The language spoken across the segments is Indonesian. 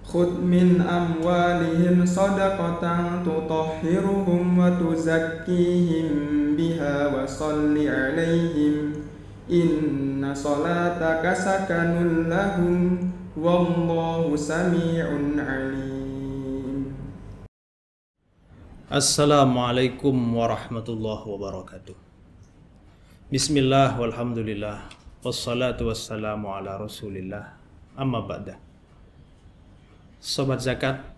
خذ من أموالهم صدقة تطهرهم وتزكيهم بها وصل عليهم إن صلاتك سكن لهم والله سميع عليم. Assalamualaikum warahmatullahi wabarakatuh. Bismillah walhamdulillah wassalatu wassalamu ala rasulillah amma ba'da. Sobat zakat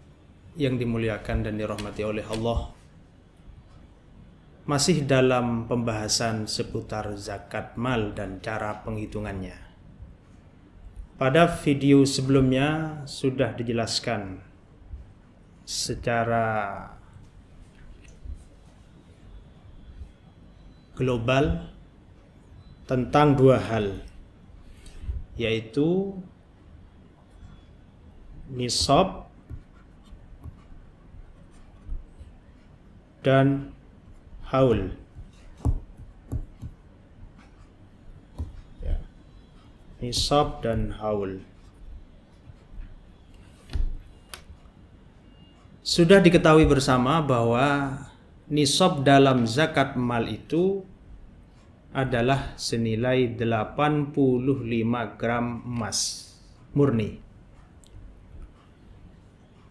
yang dimuliakan dan dirahmati oleh Allah, masih dalam pembahasan seputar zakat mal dan cara penghitungannya. Pada video sebelumnya sudah dijelaskan secara global tentang dua hal, yaitu nisab dan haul. Nisab dan haul. Sudah diketahui bersama bahwa nisab dalam zakat mal itu adalah senilai 85 gram emas murni.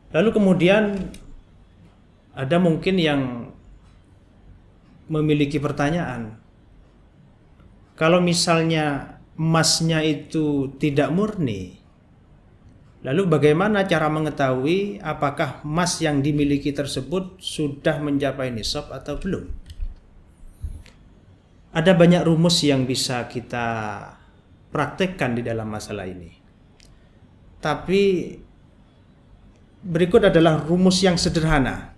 Lalu kemudian ada mungkin yang memiliki pertanyaan, kalau misalnya emasnya itu tidak murni, lalu bagaimana cara mengetahui apakah emas yang dimiliki tersebut sudah mencapai nisab atau belum? Ada banyak rumus yang bisa kita praktekkan di dalam masalah ini. Tapi berikut adalah rumus yang sederhana.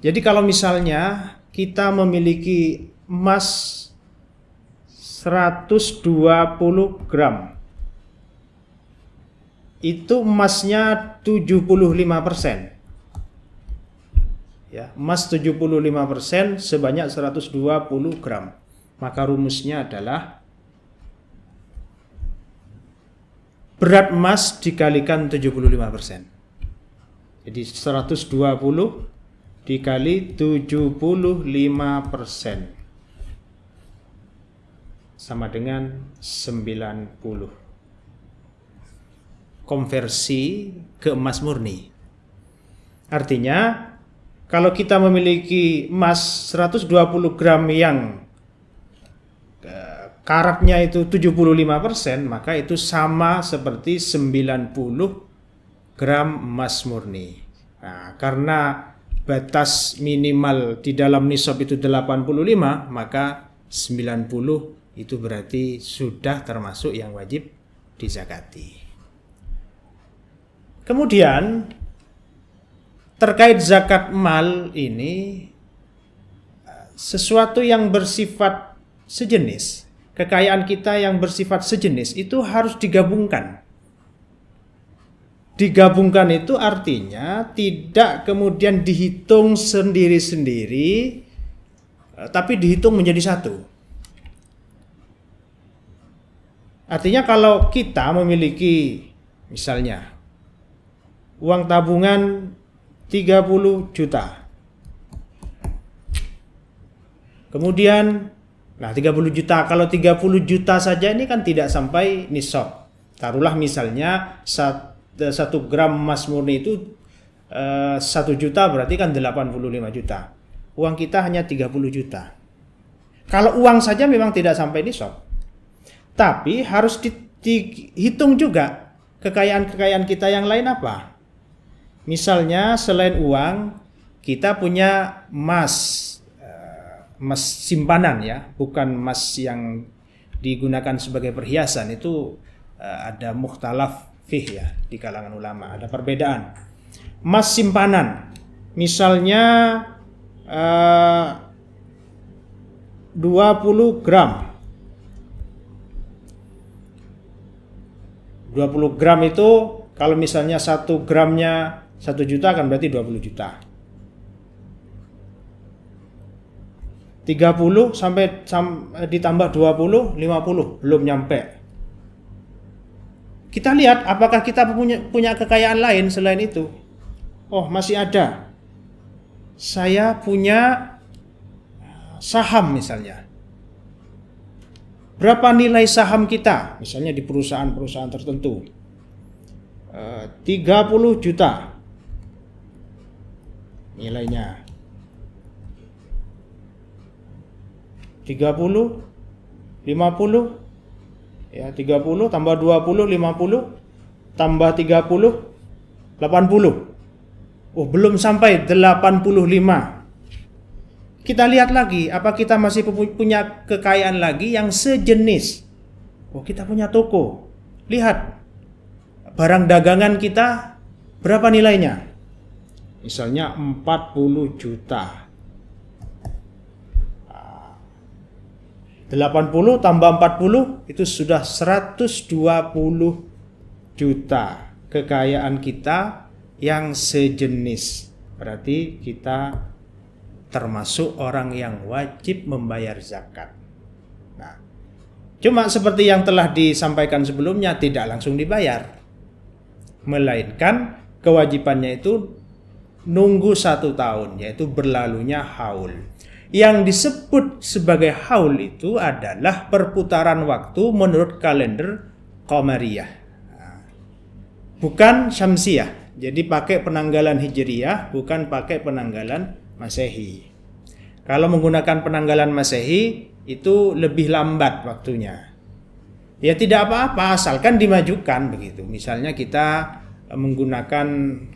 Jadi kalau misalnya kita memiliki emas 120 gram, itu emasnya 75%. Ya, emas 75% sebanyak 120 gram. Maka rumusnya adalah berat emas dikalikan 75%. Jadi 120 dikali 75% sama dengan 90. Konversi ke emas murni. Artinya, kalau kita memiliki emas 120 gram yang karatnya itu 75%, maka itu sama seperti 90 gram emas murni. Nah, karena batas minimal di dalam nisab itu 85, maka 90 itu berarti sudah termasuk yang wajib dizakati. Kemudian terkait zakat mal ini, sesuatu yang bersifat sejenis, kekayaan kita yang bersifat sejenis itu harus digabungkan. Digabungkan itu artinya tidak kemudian dihitung sendiri-sendiri, tapi dihitung menjadi satu. Artinya kalau kita memiliki misalnya uang tabungan 30 juta. Kemudian, 30 juta. Kalau 30 juta saja ini kan tidak sampai nisab. Taruhlah misalnya 1 gram emas murni itu 1 juta, berarti kan 85 juta. Uang kita hanya 30 juta. Kalau uang saja memang tidak sampai nisab. Tapi harus dihitung juga kekayaan-kekayaan kita yang lain apa. Misalnya selain uang, kita punya emas simpanan ya, bukan emas yang digunakan sebagai perhiasan. Itu ada mukhtalaf fih ya di kalangan ulama, ada perbedaan. Emas simpanan, misalnya 20 gram. 20 gram itu kalau misalnya 1 gramnya 1 juta kan berarti 20 juta. 30 sampai ditambah 20, 50, belum nyampe. kita lihat apakah kita punya kekayaan lain selain itu. Oh, masih ada. Saya punya saham misalnya. Berapa nilai saham kita? Misalnya di perusahaan-perusahaan tertentu. 30 juta nilainya. 30, 50, ya 30 tambah 20, 50, tambah 30, 80. Oh, belum sampai 85. Kita lihat lagi, apa kita masih punya kekayaan lagi yang sejenis. Oh, kita punya toko. Lihat, barang dagangan kita berapa nilainya? Misalnya 40 juta. 80 tambah 40 itu sudah 120 juta kekayaan kita yang sejenis. Berarti kita termasuk orang yang wajib membayar zakat. Nah, cuma seperti yang telah disampaikan sebelumnya, tidak langsung dibayar, melainkan kewajibannya itu nunggu 1 tahun, yaitu berlalunya haul. Yang disebut sebagai haul itu adalah perputaran waktu menurut kalender Qamariyah, bukan Syamsiyah. Jadi pakai penanggalan Hijriyah, bukan pakai penanggalan Masehi. Kalau menggunakan penanggalan Masehi itu lebih lambat waktunya. Ya tidak apa-apa, asalkan dimajukan begitu. Misalnya kita menggunakan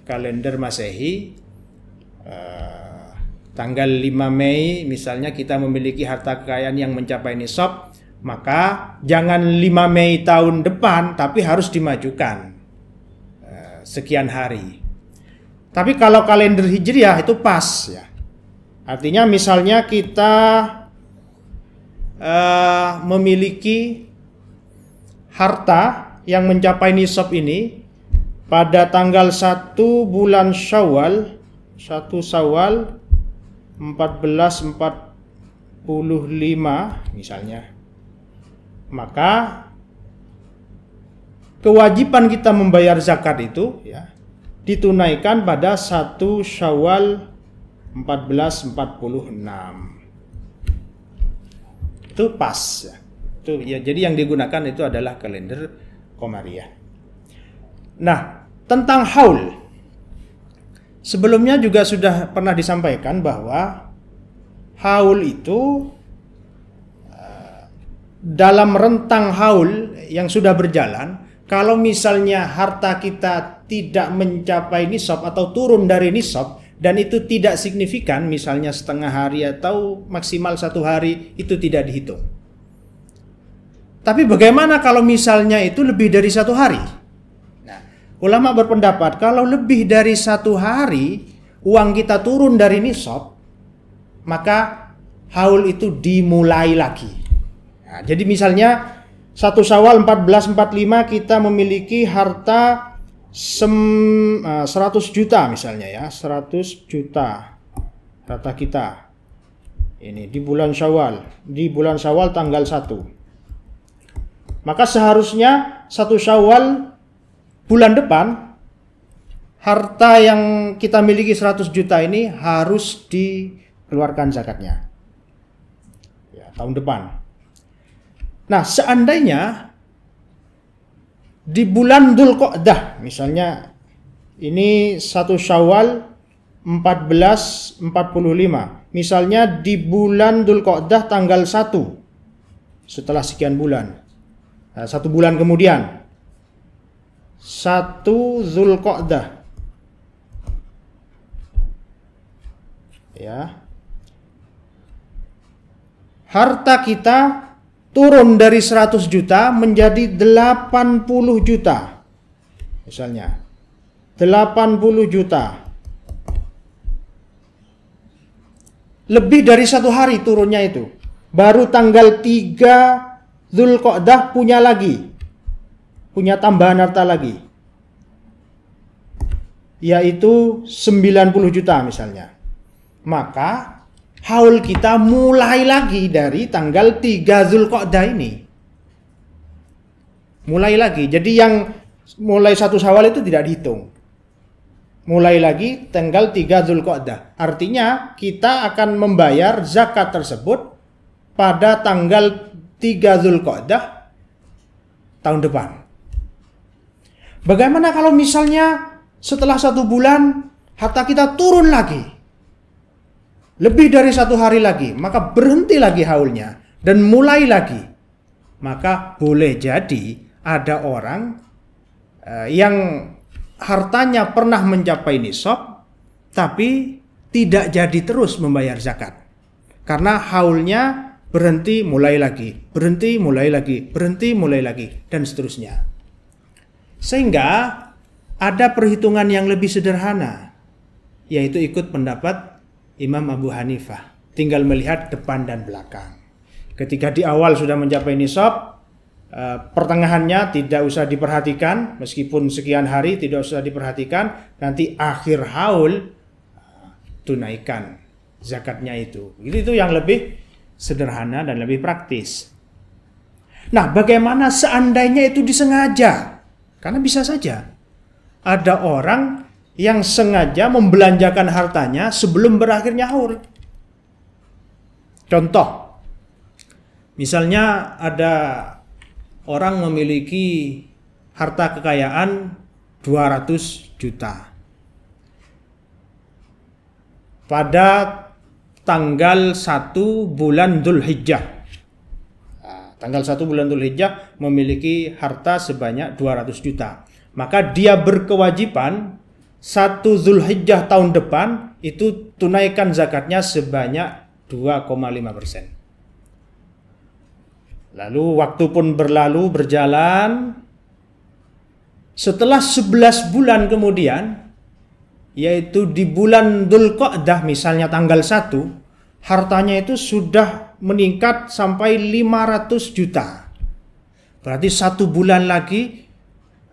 kalender Masehi, tanggal 5 Mei misalnya kita memiliki harta kekayaan yang mencapai nisab, maka jangan 5 Mei tahun depan, tapi harus dimajukan sekian hari. Tapi kalau kalender Hijriah itu pas ya. Artinya misalnya kita memiliki harta yang mencapai nisab ini pada tanggal 1 bulan Syawal, 1 Syawal 1445 misalnya, maka kewajiban kita membayar zakat itu ya ditunaikan pada 1 Syawal 1446. Itu pas ya. Itu ya, jadi yang digunakan itu adalah kalender Qamariyah. Nah, tentang haul sebelumnya juga sudah pernah disampaikan bahwa haul itu dalam rentang haul yang sudah berjalan, kalau misalnya harta kita tidak mencapai nisab atau turun dari nisab dan itu tidak signifikan, misalnya setengah hari atau maksimal 1 hari, itu tidak dihitung. Tapi bagaimana kalau misalnya itu lebih dari 1 hari? Ulama berpendapat kalau lebih dari 1 hari uang kita turun dari nisab, maka haul itu dimulai lagi. Nah, jadi misalnya 1 Syawal 1445 kita memiliki harta 100 juta misalnya ya, 100 juta harta kita. Ini di bulan Syawal tanggal 1. Maka seharusnya 1 Syawal bulan depan harta yang kita miliki 100 juta ini harus dikeluarkan zakatnya ya, tahun depan. Nah, seandainya di bulan Dzulqa'dah misalnya ini 1 Syawal 1445, misalnya di bulan Dzulqa'dah tanggal 1 setelah sekian bulan, nah, 1 bulan kemudian 1 Dzulqa'dah ya, harta kita turun dari 100 juta menjadi 80 juta misalnya 80 juta, lebih dari 1 hari turunnya itu. Baru tanggal 3 Dzulqa'dah punya tambahan harta lagi, yaitu 90 juta misalnya. Maka haul kita mulai lagi dari tanggal 3 Dzulqa'dah ini. Mulai lagi. Jadi yang mulai 1 Syawal itu tidak dihitung. Mulai lagi tanggal 3 Dzulqa'dah. Artinya kita akan membayar zakat tersebut pada tanggal 3 Dzulqa'dah tahun depan. Bagaimana kalau misalnya setelah 1 bulan harta kita turun lagi? Lebih dari 1 hari lagi, maka berhenti lagi haulnya dan mulai lagi. Maka boleh jadi ada orang yang hartanya pernah mencapai nisab, tapi tidak jadi terus membayar zakat. Karena haulnya berhenti mulai lagi, berhenti mulai lagi, berhenti mulai lagi, dan seterusnya. Sehingga ada perhitungan yang lebih sederhana, yaitu ikut pendapat Imam Abu Hanifah. Tinggal melihat depan dan belakang. Ketika di awal sudah mencapai nisab, pertengahannya tidak usah diperhatikan, meskipun sekian hari tidak usah diperhatikan, nanti akhir haul tunaikan zakatnya itu. Itu yang lebih sederhana dan lebih praktis. Nah, bagaimana seandainya itu disengaja? Karena bisa saja ada orang yang sengaja membelanjakan hartanya sebelum berakhirnya haul. Contoh, misalnya ada orang memiliki harta kekayaan 200 juta. Pada tanggal 1 bulan Dzulhijjah. Tanggal 1 bulan Dzulhijjah memiliki harta sebanyak 200 juta. Maka dia berkewajiban 1 Dzulhijjah tahun depan itu tunaikan zakatnya sebanyak 2,5%. Lalu waktu pun berjalan, setelah 11 bulan kemudian, yaitu di bulan Dzulqa'dah misalnya tanggal 1, hartanya itu sudah meningkat sampai 500 juta. Berarti 1 bulan lagi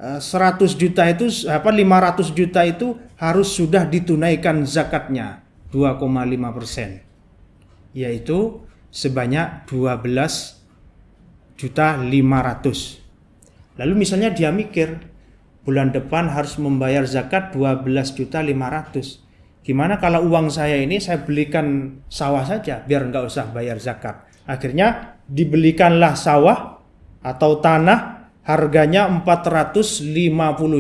100 juta itu 500 juta itu harus sudah ditunaikan zakatnya 2,5%. Yaitu sebanyak 12.500.000. Lalu misalnya dia mikir, bulan depan harus membayar zakat 12.500.000. Gimana kalau uang saya ini saya belikan sawah saja biar nggak usah bayar zakat. Akhirnya dibelikanlah sawah atau tanah harganya 450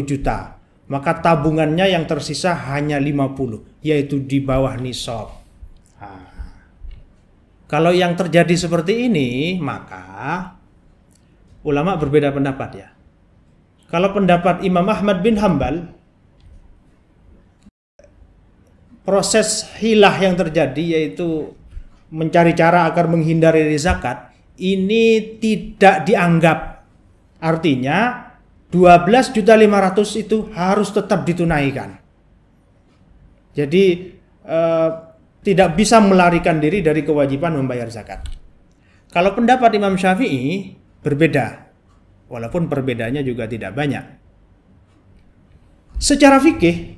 juta. Maka tabungannya yang tersisa hanya 50, yaitu di bawah nisab. Kalau yang terjadi seperti ini, maka ulama berbeda pendapat ya. Kalau pendapat Imam Ahmad bin Hambal, proses hilah yang terjadi yaitu mencari cara agar menghindari dari zakat, ini tidak dianggap. Artinya 12.500.000 itu harus tetap ditunaikan. Jadi tidak bisa melarikan diri dari kewajiban membayar zakat. Kalau pendapat Imam Syafi'i berbeda, walaupun perbedaannya juga tidak banyak. Secara fikih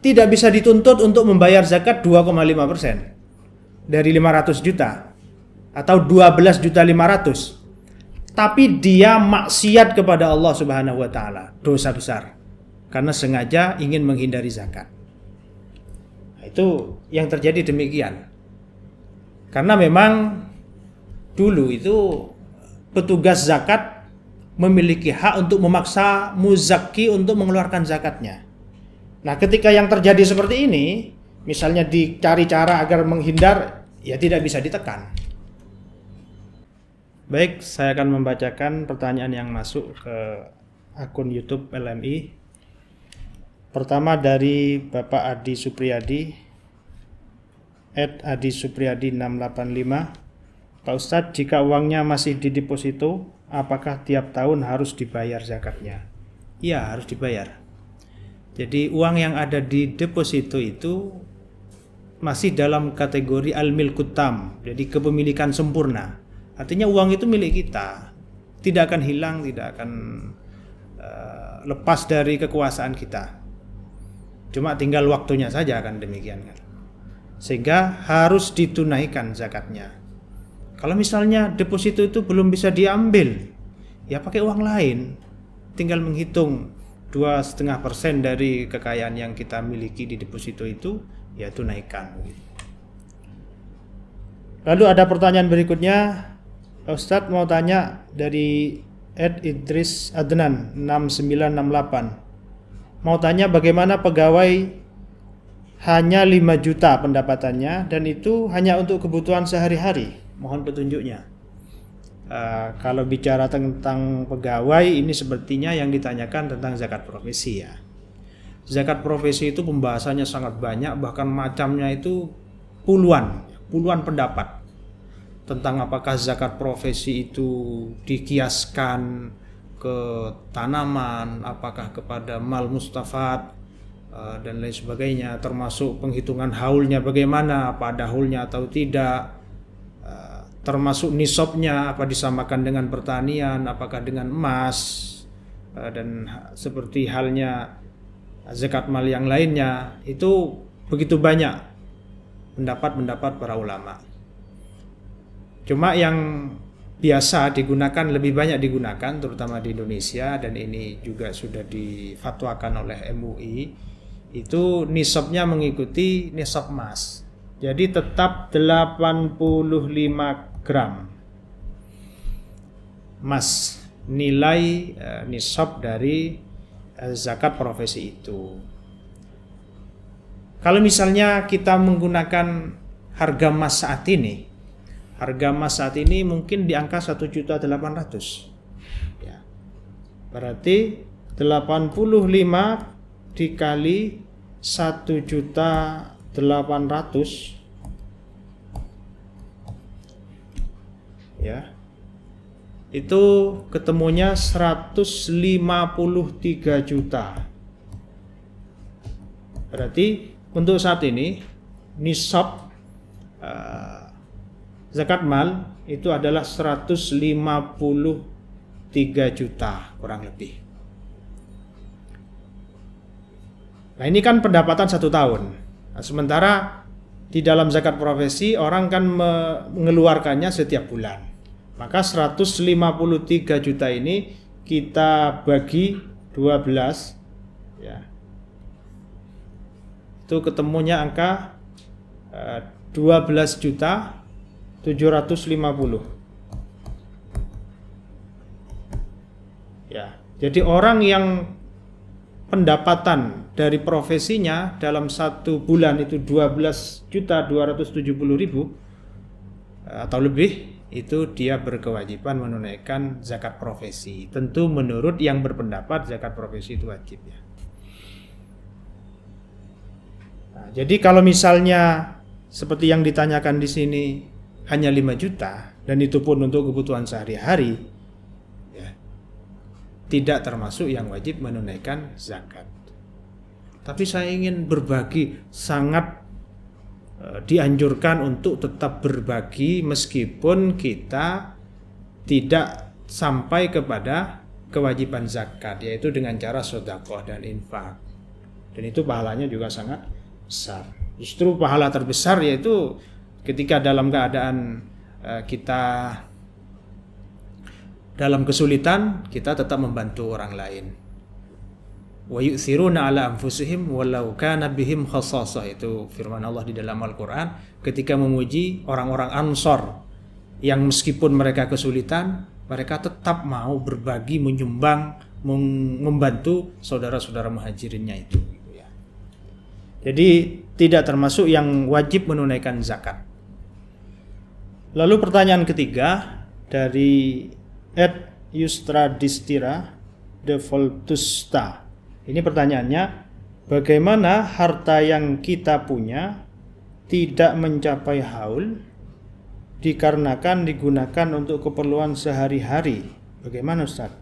tidak bisa dituntut untuk membayar zakat 2,5% dari 500 juta atau 12.500.000. Tapi dia maksiat kepada Allah Subhanahu wa taala, dosa besar karena sengaja ingin menghindari zakat. Itu yang terjadi demikian. Karena memang dulu itu petugas zakat memiliki hak untuk memaksa muzakki untuk mengeluarkan zakatnya. Nah, ketika yang terjadi seperti ini, misalnya dicari cara agar menghindar, ya tidak bisa ditekan. Baik, saya akan membacakan pertanyaan yang masuk ke akun YouTube LMI. Pertama dari Bapak Adi Supriyadi, @adisupriyadi685. Pak Ustadz, jika uangnya masih di deposito, apakah tiap tahun harus dibayar zakatnya? Iya, harus dibayar. Jadi uang yang ada di deposito itu masih dalam kategori al-milkut tam, jadi kepemilikan sempurna. Artinya uang itu milik kita, tidak akan hilang, tidak akan lepas dari kekuasaan kita. Cuma tinggal waktunya saja akan demikian kan. Sehingga harus ditunaikan zakatnya. Kalau misalnya deposito itu belum bisa diambil, ya pakai uang lain. Tinggal menghitung 2,5% dari kekayaan yang kita miliki di deposito itu, ya tunaikan. Lalu ada pertanyaan berikutnya, Ustadz mau tanya dari Ed Idris Adnan 6968. Mau tanya bagaimana pegawai hanya 5 juta pendapatannya dan itu hanya untuk kebutuhan sehari-hari. Mohon petunjuknya. Kalau bicara tentang pegawai, ini sepertinya yang ditanyakan tentang zakat profesi ya. Zakat profesi itu pembahasannya sangat banyak, bahkan macamnya itu puluhan pendapat tentang apakah zakat profesi itu dikiaskan ke tanaman, apakah kepada mal mustafad dan lain sebagainya, termasuk penghitungan haulnya bagaimana, apa ada haulnya atau tidak, termasuk nisabnya apa disamakan dengan pertanian, apakah dengan emas, dan seperti halnya zakat mal yang lainnya. Itu begitu banyak pendapat para ulama. Cuma yang biasa digunakan, lebih banyak digunakan terutama di Indonesia, dan ini juga sudah difatwakan oleh MUI, itu nisabnya mengikuti nisab emas. Jadi tetap 85 gram emas nilai nisab dari zakat profesi itu. Kalau misalnya kita menggunakan harga emas saat ini, mungkin di angka 1.800.000 ya. Berarti 85 dikali 1.800.000 ya, itu ketemunya 153 juta. Berarti untuk saat ini nisab zakat mal itu adalah 153 juta kurang lebih. Nah ini kan pendapatan 1 tahun. Nah, sementara di dalam zakat profesi orang kan mengeluarkannya setiap bulan. Maka 153 juta ini kita bagi 12 ya. Itu ketemunya angka 12.750.000 ya. Jadi orang yang pendapatan dari profesinya dalam 1 bulan itu 12.270.000 atau lebih, itu dia berkewajiban menunaikan zakat profesi. Tentu menurut yang berpendapat zakat profesi itu wajib ya. Nah, jadi kalau misalnya seperti yang ditanyakan di sini hanya 5 juta dan itu pun untuk kebutuhan sehari-hari ya, tidak termasuk yang wajib menunaikan zakat. Tapi saya ingin berbagi, sangat dianjurkan untuk tetap berbagi meskipun kita tidak sampai kepada kewajiban zakat, yaitu dengan cara sedekah dan infak. Dan itu pahalanya juga sangat besar. Justru pahala terbesar yaitu ketika dalam keadaan kita dalam kesulitan, kita tetap membantu orang lain. Wa yu'thiruna ala anfusihim walau kana bihim khassasah, itu firman Allah di dalam Al-Qur'an ketika memuji orang-orang Ansor yang meskipun mereka kesulitan, mereka tetap mau berbagi, menyumbang, membantu saudara-saudara muhajirinnya itu ya. Jadi tidak termasuk yang wajib menunaikan zakat. Lalu pertanyaan ketiga dari Ed Yustradistira Devoltusta. Ini pertanyaannya, bagaimana harta yang kita punya tidak mencapai haul dikarenakan digunakan untuk keperluan sehari-hari? Bagaimana Ustaz?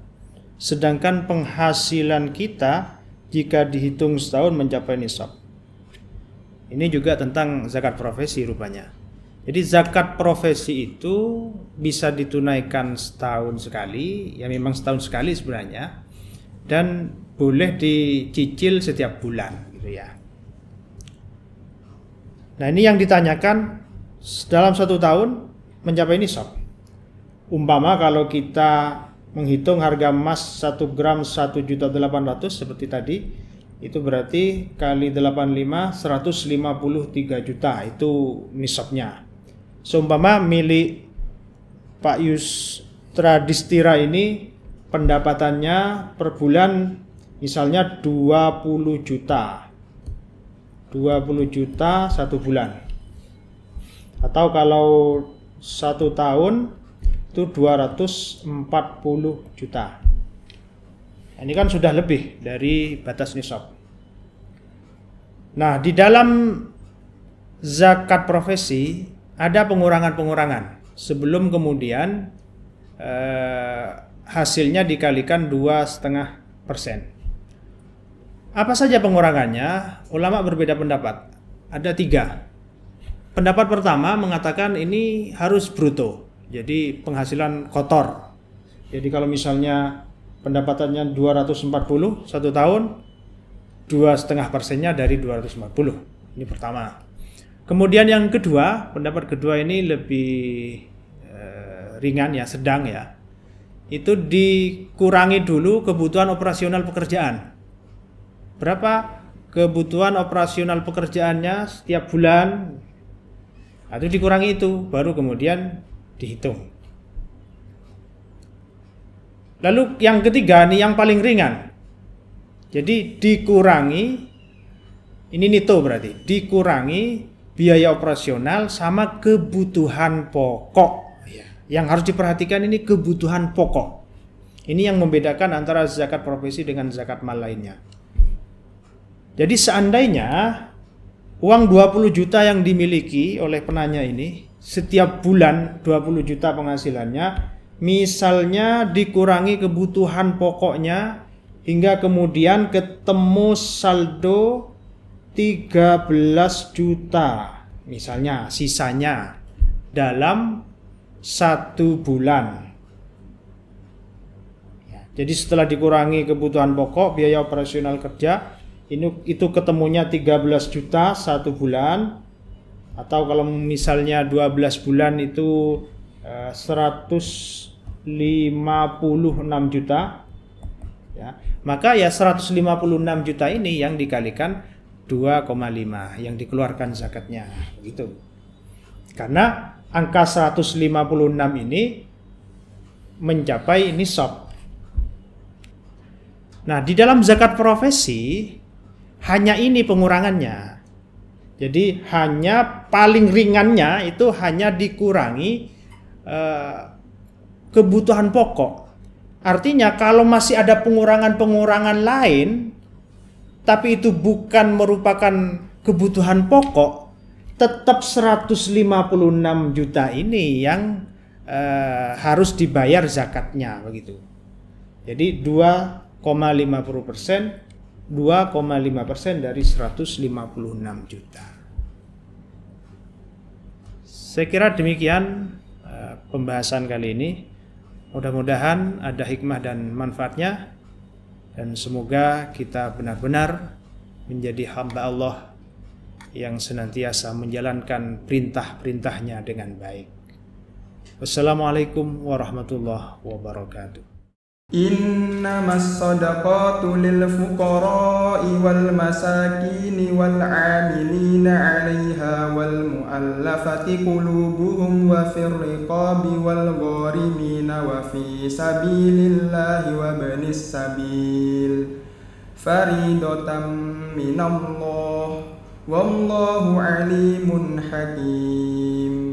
Sedangkan penghasilan kita jika dihitung setahun mencapai nisab. Ini juga tentang zakat profesi rupanya. Jadi zakat profesi itu bisa ditunaikan setahun sekali, ya memang setahun sekali sebenarnya, dan boleh dicicil setiap bulan gitu ya. Nah ini yang ditanyakan, dalam 1 tahun mencapai nisab. Umpama kalau kita menghitung harga emas 1 gram 1.800.000 seperti tadi, itu berarti kali 85 153 juta itu nisabnya. Seumpama milik Pak Yustra Distira ini pendapatannya per bulan misalnya 20 juta. 20 juta satu bulan. Atau kalau 1 tahun itu 240 juta. Ini kan sudah lebih dari batas nisab. Nah, di dalam zakat profesi ada pengurangan-pengurangan sebelum kemudian hasilnya dikalikan 2,5%. Apa saja pengurangannya? Ulama berbeda pendapat. Ada 3. Pendapat pertama mengatakan ini harus bruto. Jadi penghasilan kotor. Jadi kalau misalnya pendapatannya 240 satu tahun, 2,5%-nya dari 240. Ini pertama. Kemudian yang kedua, pendapat kedua ini lebih ringan ya, sedang ya. Itu dikurangi dulu kebutuhan operasional pekerjaan. Berapa kebutuhan operasional pekerjaannya setiap bulan? Itu dikurangi itu, baru kemudian dihitung. Lalu yang ketiga nih yang paling ringan. Jadi dikurangi, ini nito berarti, dikurangi biaya operasional sama kebutuhan pokok. Yang harus diperhatikan ini kebutuhan pokok. Ini yang membedakan antara zakat profesi dengan zakat mal lainnya. Jadi seandainya uang 20 juta yang dimiliki oleh penanya ini setiap bulan 20 juta penghasilannya, misalnya dikurangi kebutuhan pokoknya hingga kemudian ketemu saldo 13 juta misalnya sisanya dalam 1 bulan. Jadi setelah dikurangi kebutuhan pokok, biaya operasional kerja, itu ketemunya 13 juta 1 bulan. Atau kalau misalnya 12 bulan itu 156 juta ya, maka ya 156 juta ini yang dikalikan 2,5 yang dikeluarkan zakatnya begitu. Karena angka 156 ini mencapai nisab. Nah, di dalam zakat profesi hanya ini pengurangannya. Jadi hanya paling ringannya itu hanya dikurangi kebutuhan pokok. Artinya kalau masih ada pengurangan-pengurangan lain, tapi itu bukan merupakan kebutuhan pokok, tetap 156 juta ini yang harus dibayar zakatnya begitu. Jadi 2,5% dari 156 juta. Saya kira demikian pembahasan kali ini. Mudah-mudahan ada hikmah dan manfaatnya, dan semoga kita benar-benar menjadi hamba Allah yang senantiasa menjalankan perintah-perintahnya dengan baik. Wassalamualaikum warahmatullahi wabarakatuh. Innamas sadaqatu lil fuqara'i wal masakini wal 'amilina 'alaiha wal mu'allafati qulubuhum wa fir riqabi wal gharimina wa fi sabilillahi wa ibnis sabil faridatan minallah wallahu alimun hakim.